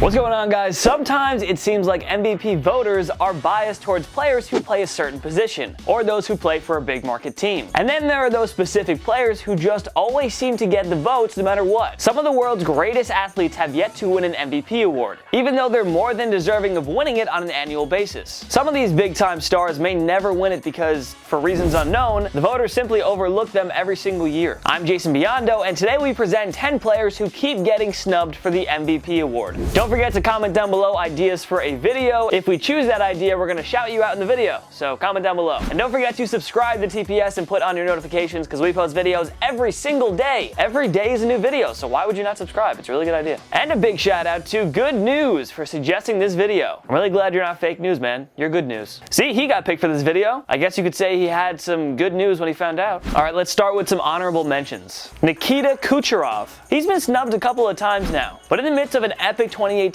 What's going on, guys? Sometimes it seems like MVP voters are biased towards players who play a certain position, or those who play for a big market team. And then there are those specific players who just always seem to get the votes no matter what. Some of the world's greatest athletes have yet to win an MVP award, even though they're more than deserving of winning it on an annual basis. Some of these big-time stars may never win it because, for reasons unknown, the voters simply overlook them every single year. I'm Jason Biondo, and today we present 10 players who keep getting snubbed for the MVP award. Don't forget to comment down below ideas for a video. If we choose that idea, we're going to shout you out in the video, so comment down below. And don't forget to subscribe to TPS and put on your notifications because we post videos every single day. Every day is a new video, so why would you not subscribe? It's a really good idea. And a big shout out to Good News for suggesting this video. I'm really glad you're not fake news, man. You're good news. See, he got picked for this video. I guess you could say he had some good news when he found out. All right, let's start with some honorable mentions. Nikita Kucherov. He's been snubbed a couple of times now, but in the midst of an epic 2018-19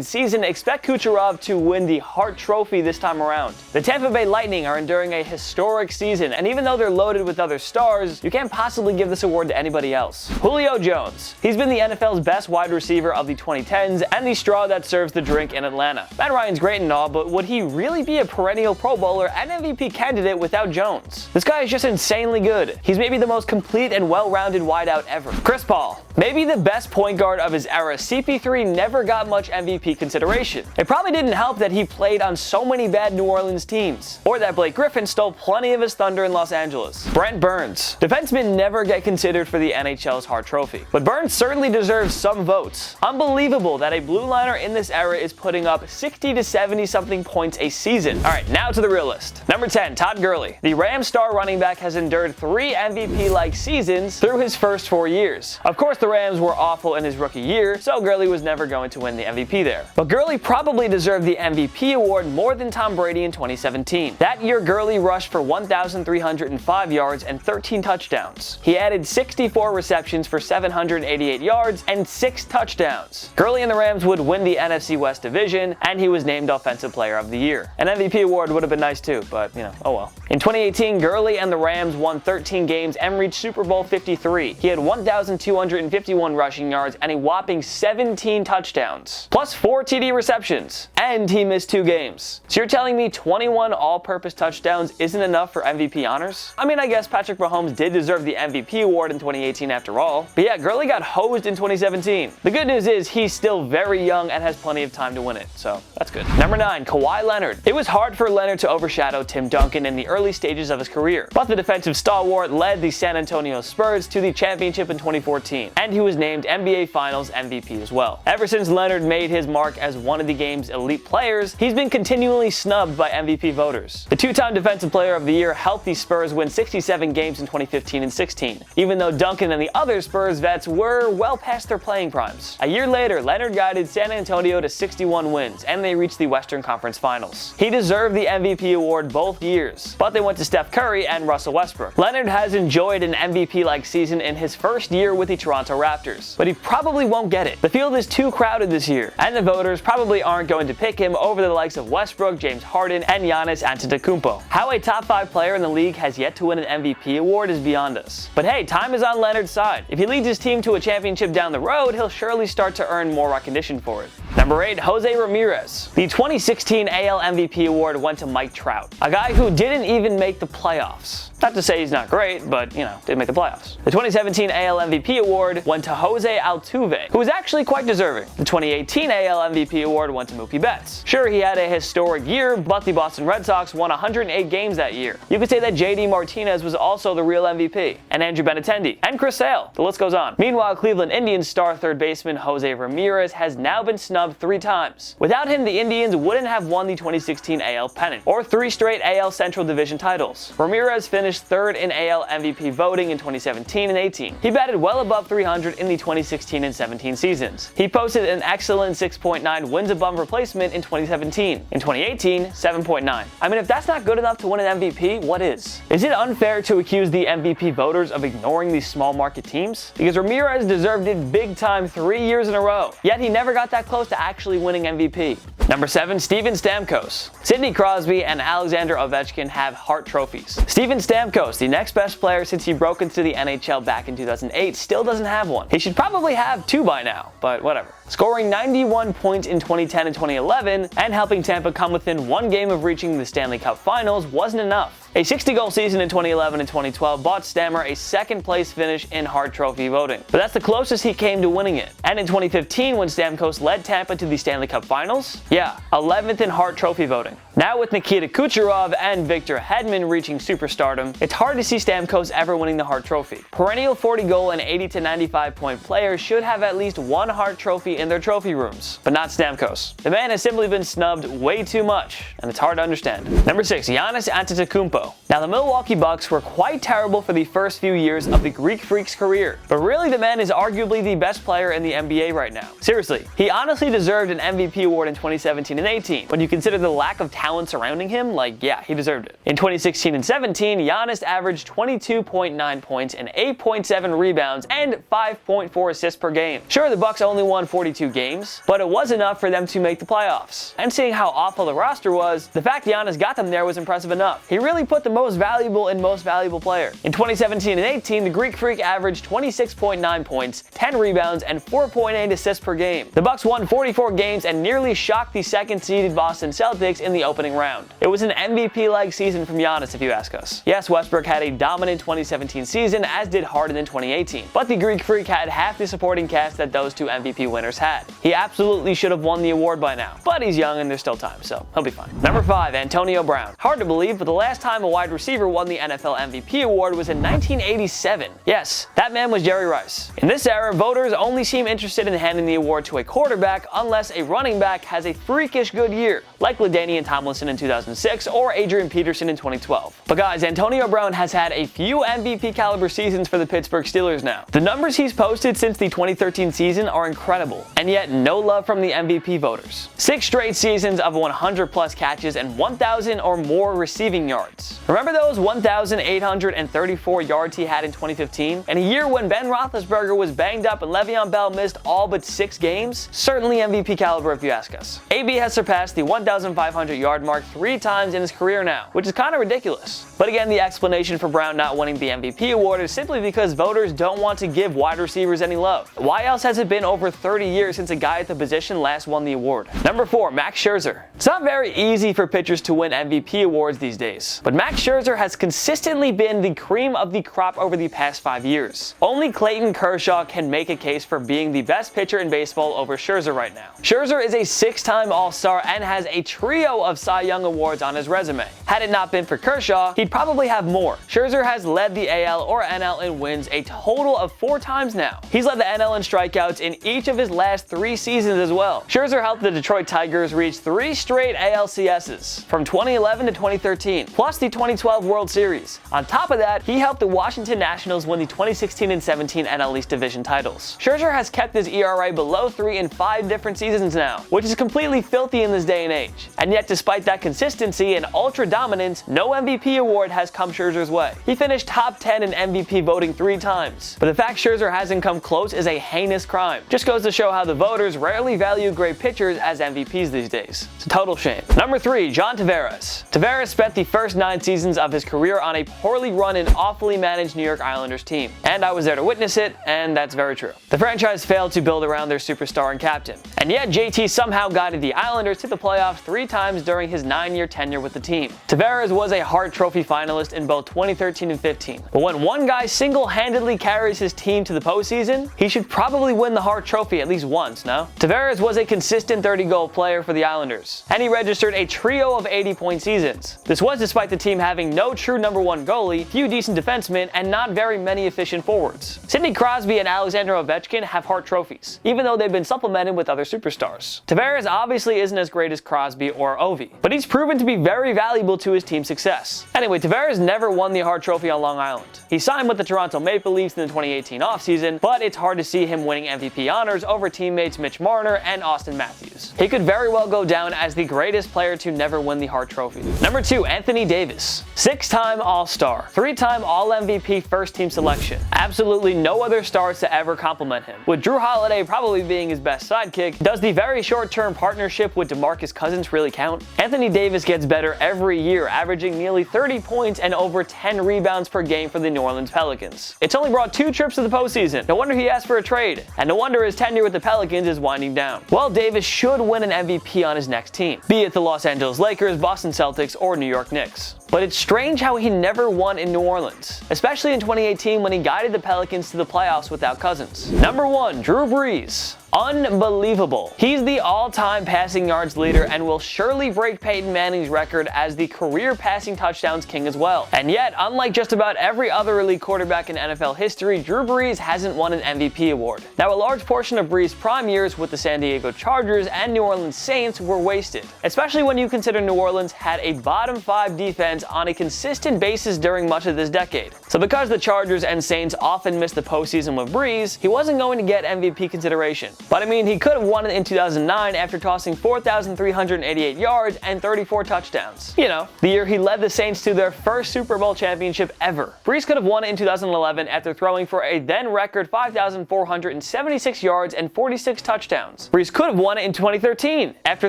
season, expect Kucherov to win the Hart Trophy this time around. The Tampa Bay Lightning are enduring a historic season, and even though they're loaded with other stars, you can't possibly give this award to anybody else. Julio Jones. He's been the NFL's best wide receiver of the 2010s and the straw that serves the drink in Atlanta. Matt Ryan's great and all, but would he really be a perennial Pro Bowler and MVP candidate without Jones? This guy is just insanely good. He's maybe the most complete and well-rounded wideout ever. Chris Paul. Maybe the best point guard of his era, CP3 never got much MVP consideration. It probably didn't help that he played on so many bad New Orleans teams, or that Blake Griffin stole plenty of his thunder in Los Angeles. Brent Burns. Defensemen never get considered for the NHL's Hart Trophy, but Burns certainly deserves some votes. Unbelievable that a blue liner in this era is putting up 60 to 70 something points a season. Alright, now to the real list. Number 10, Todd Gurley. The Rams star running back has endured 3 MVP-like seasons through his first 4 years. Of course, the Rams were awful in his rookie year, so Gurley was never going to win the MVP there. But Gurley probably deserved the MVP award more than Tom Brady in 2017. That year, Gurley rushed for 1,305 yards and 13 touchdowns. He added 64 receptions for 788 yards and 6 touchdowns. Gurley and the Rams would win the NFC West division, and he was named Offensive Player of the Year. An MVP award would have been nice too, but oh well. In 2018, Gurley and the Rams won 13 games and reached Super Bowl 53. He had 1,251 rushing yards and a whopping 17 touchdowns, plus 4 TD receptions, and he missed 2 games. So you're telling me 21 all-purpose touchdowns isn't enough for MVP honors? I mean, I guess Patrick Mahomes did deserve the MVP award in 2018 after all, but yeah, Gurley got hosed in 2017. The good news is he's still very young and has plenty of time to win it, so that's good. Number 9, Kawhi Leonard. It was hard for Leonard to overshadow Tim Duncan in the early stages of his career, but the defensive stalwart led the San Antonio Spurs to the championship in 2014, and he was named NBA Finals MVP as well. Ever since Leonard made his mark as one of the game's elite players, he's been continually snubbed by MVP voters. The 2-time Defensive Player of the Year helped the Spurs win 67 games in 2015 and 16, even though Duncan and the other Spurs vets were well past their playing primes. A year later, Leonard guided San Antonio to 61 wins, and they reached the Western Conference Finals. He deserved the MVP award both years, but they went to Steph Curry and Russell Westbrook. Leonard has enjoyed an MVP-like season in his first year with the Toronto Raptors, but he probably won't get it. The field is too crowded this year, and the voters probably aren't going to pick him over the likes of Westbrook, James Harden, and Giannis Antetokounmpo. How a top 5 player in the league has yet to win an MVP award is beyond us. But hey, time is on Leonard's side. If he leads his team to a championship down the road, he'll surely start to earn more recognition for it. Number 8, Jose Ramirez. The 2016 AL MVP award went to Mike Trout, a guy who didn't even make the playoffs. Not to say he's not great, but, didn't make the playoffs. The 2017 AL MVP award went to Jose Altuve, who was actually quite deserving. The 2018 AL MVP award went to Mookie Betts. Sure, he had a historic year, but the Boston Red Sox won 108 games that year. You could say that JD Martinez was also the real MVP, and Andrew Benintendi, and Chris Sale. The list goes on. Meanwhile, Cleveland Indians star third baseman Jose Ramirez has now been snubbed 3 times. Without him, the Indians wouldn't have won the 2016 AL pennant, or 3 straight AL Central Division titles. Ramirez finished 3rd in AL MVP voting in 2017 and 18. He batted well above 300 in the 2016 and 17 seasons. He posted an excellent 6.9 wins above replacement in 2017. In 2018, 7.9. I mean, if that's not good enough to win an MVP, what is? Is it unfair to accuse the MVP voters of ignoring these small market teams? Because Ramirez deserved it big time 3 years in a row, yet he never got that close to to actually winning MVP. Number 7, Steven Stamkos. Sidney Crosby and Alexander Ovechkin have Hart trophies. Steven Stamkos, the next best player since he broke into the NHL back in 2008, still doesn't have one. He should probably have 2 by now, but whatever. Scoring 91 points in 2010 and 2011 and helping Tampa come within 1 game of reaching the Stanley Cup Finals wasn't enough. A 60-goal season in 2011 and 2012 bought Stammer a 2nd place finish in Hart Trophy voting, but that's the closest he came to winning it. And in 2015, when Stamkos led Tampa to the Stanley Cup Finals, 11th in Hart Trophy voting. Now with Nikita Kucherov and Victor Hedman reaching superstardom, it's hard to see Stamkos ever winning the Hart Trophy. Perennial 40-goal and 80 to 95-point players should have at least 1 Hart Trophy in their trophy rooms, but not Stamkos. The man has simply been snubbed way too much, and it's hard to understand. Number 6, Giannis Antetokounmpo. Now the Milwaukee Bucks were quite terrible for the first few years of the Greek Freak's career, but really the man is arguably the best player in the NBA right now. Seriously, he honestly deserved an MVP award in 2017 and 18. When you consider the lack of talent surrounding him, he deserved it. In 2016 and 17, Giannis averaged 22.9 points and 8.7 rebounds and 5.4 assists per game. Sure, the Bucks only won 42 games, but it was enough for them to make the playoffs. And seeing how awful the roster was, the fact Giannis got them there was impressive enough. He really put the most valuable and most valuable player. In 2017 and 18, the Greek Freak averaged 26.9 points, 10 rebounds, and 4.8 assists per game. The Bucks won 44 games and nearly shocked the 2nd-seeded Boston Celtics in the opening round. It was an MVP-like season from Giannis, if you ask us. Yes, Westbrook had a dominant 2017 season, as did Harden in 2018, but the Greek Freak had half the supporting cast that those 2 MVP winners had. He absolutely should have won the award by now, but he's young and there's still time, so he'll be fine. Number 5, Antonio Brown. Hard to believe, but the last time a wide receiver won the NFL MVP award was in 1987. Yes, that man was Jerry Rice. In this era, voters only seem interested in handing the award to a quarterback unless a running back has a freakish good year, like LaDainian Tomlinson in 2006 or Adrian Peterson in 2012. But guys, Antonio Brown has had a few MVP caliber seasons for the Pittsburgh Steelers now. The numbers he's posted since the 2013 season are incredible, and yet no love from the MVP voters. 6 straight seasons of 100 plus catches and 1,000 or more receiving yards. Remember those 1,834 yards he had in 2015? In a year when Ben Roethlisberger was banged up and Le'Veon Bell missed all but 6 games? Certainly MVP caliber if you ask us. AB has surpassed the 1,500 yard mark 3 times in his career now, which is kind of ridiculous. But again, the explanation for Brown not winning the MVP award is simply because voters don't want to give wide receivers any love. Why else has it been over 30 years since a guy at the position last won the award? Number 4, Max Scherzer. It's not very easy for pitchers to win MVP awards these days, but Max Scherzer has consistently been the cream of the crop over the past 5 years. Only Clayton Kershaw can make a case for being the best pitcher in baseball over Scherzer right now. Scherzer is a 6-time All-Star and has a trio of Cy Young awards on his resume. Had it not been for Kershaw, he'd probably have more. Scherzer has led the AL or NL in wins a total of 4 times now. He's led the NL in strikeouts in each of his last 3 seasons as well. Scherzer helped the Detroit Tigers reach 3 straight ALCSs from 2011 to 2013, plus the 2012 World Series. On top of that, he helped the Washington Nationals win the 2016 and 17 NL East Division titles. Scherzer has kept his ERA below 3 in 5 different seasons now, which is completely filthy in this day and age. And yet, despite that consistency and ultra dominance, no MVP award has come Scherzer's way. He finished top 10 in MVP voting 3 times, but the fact Scherzer hasn't come close is a heinous crime. Just goes to show how the voters rarely value great pitchers as MVPs these days. It's a total shame. Number 3, John Tavares. Tavares spent the first 9 seasons of his career on a poorly run and awfully managed New York Islanders team, and I was there to witness it, and that's very true. The franchise failed to build around their superstar and captain, and yet JT somehow guided the Islanders to the playoffs 3 times during his 9-year tenure with the team. Tavares was a Hart Trophy finalist in both 2013 and 15, but when one guy single-handedly carries his team to the postseason, he should probably win the Hart Trophy at least once, no? Tavares was a consistent 30-goal player for the Islanders, and he registered a trio of 80-point seasons. This was despite the team having no true number 1 goalie, few decent defensemen, and not very many efficient forwards. Sidney Crosby and Alexander Ovechkin have Hart trophies, even though they've been supplemented with other superstars. Tavares obviously isn't as great as Crosby or Ovi, but he's proven to be very valuable to his team's success. Anyway, Tavares never won the Hart Trophy on Long Island. He signed with the Toronto Maple Leafs in the 2018 offseason, but it's hard to see him winning MVP honors over teammates Mitch Marner and Austin Matthews. He could very well go down as the greatest player to never win the Hart Trophy. Number 2, Anthony Davis. Davis. 6-time All-Star, 3-time All-MVP first-team selection. Absolutely no other stars to ever compliment him, with Jrue Holiday probably being his best sidekick. Does the very short-term partnership with DeMarcus Cousins really count? Anthony Davis gets better every year, averaging nearly 30 points and over 10 rebounds per game for the New Orleans Pelicans. It's only brought 2 trips to the postseason. No wonder he asked for a trade, and no wonder his tenure with the Pelicans is winding down. Well, Davis should win an MVP on his next team, be it the Los Angeles Lakers, Boston Celtics, or New York Knicks. But it's strange how he never won in New Orleans, especially in 2018 when he guided the Pelicans to the playoffs without Cousins. Number 1, Drew Brees. Unbelievable. He's the all-time passing yards leader and will surely break Peyton Manning's record as the career passing touchdowns king as well. And yet, unlike just about every other elite quarterback in NFL history, Drew Brees hasn't won an MVP award. Now, a large portion of Brees' prime years with the San Diego Chargers and New Orleans Saints were wasted, especially when you consider New Orleans had a bottom 5 defense on a consistent basis during much of this decade. So because the Chargers and Saints often missed the postseason with Brees, he wasn't going to get MVP consideration. But I mean, he could have won it in 2009 after tossing 4,388 yards and 34 touchdowns. You know, the year he led the Saints to their first Super Bowl championship ever. Brees could have won it in 2011 after throwing for a then record 5,476 yards and 46 touchdowns. Brees could have won it in 2013 after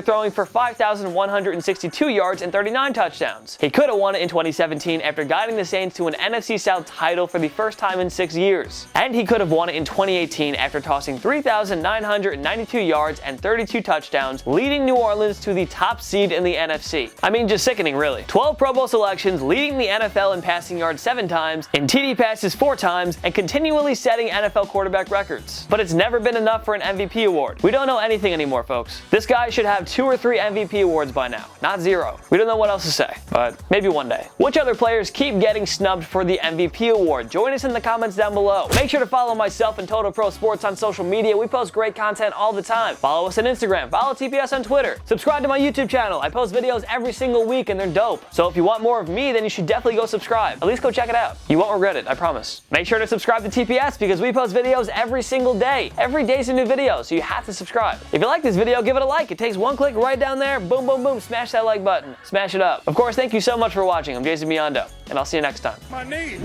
throwing for 5,162 yards and 39 touchdowns. He could have won it in 2017 after guiding the Saints to an NFC South title for the first time in 6 years. And he could have won it in 2018 after tossing 3,992 yards and 32 touchdowns, leading New Orleans to the top seed in the NFC. I mean, just sickening, really. 12 Pro Bowl selections, leading the NFL in passing yards 7 times, in TD passes 4 times, and continually setting NFL quarterback records. But it's never been enough for an MVP award. We don't know anything anymore, folks. This guy should have 2 or 3 MVP awards by now, not 0. We don't know what else to say, but maybe one day. Which other players keep getting snubbed for the MVP award? Join us in the comments down below. Make sure to follow myself and Total Pro Sports on social media. We post great content all the time. Follow us on Instagram, follow TPS on Twitter, subscribe to my YouTube channel. I post videos every single week and they're dope. So if you want more of me, then you should definitely go subscribe. At least go check it out. You won't regret it, I promise. Make sure to subscribe to TPS because we post videos every single day. Every day's a new video, so you have to subscribe. If you like this video, give it a like. It takes 1 click right down there. Boom, boom, boom. Smash that like button. Smash it up. Of course, thank you so much for watching. I'm Jason Biondo, and I'll see you next time. My knee.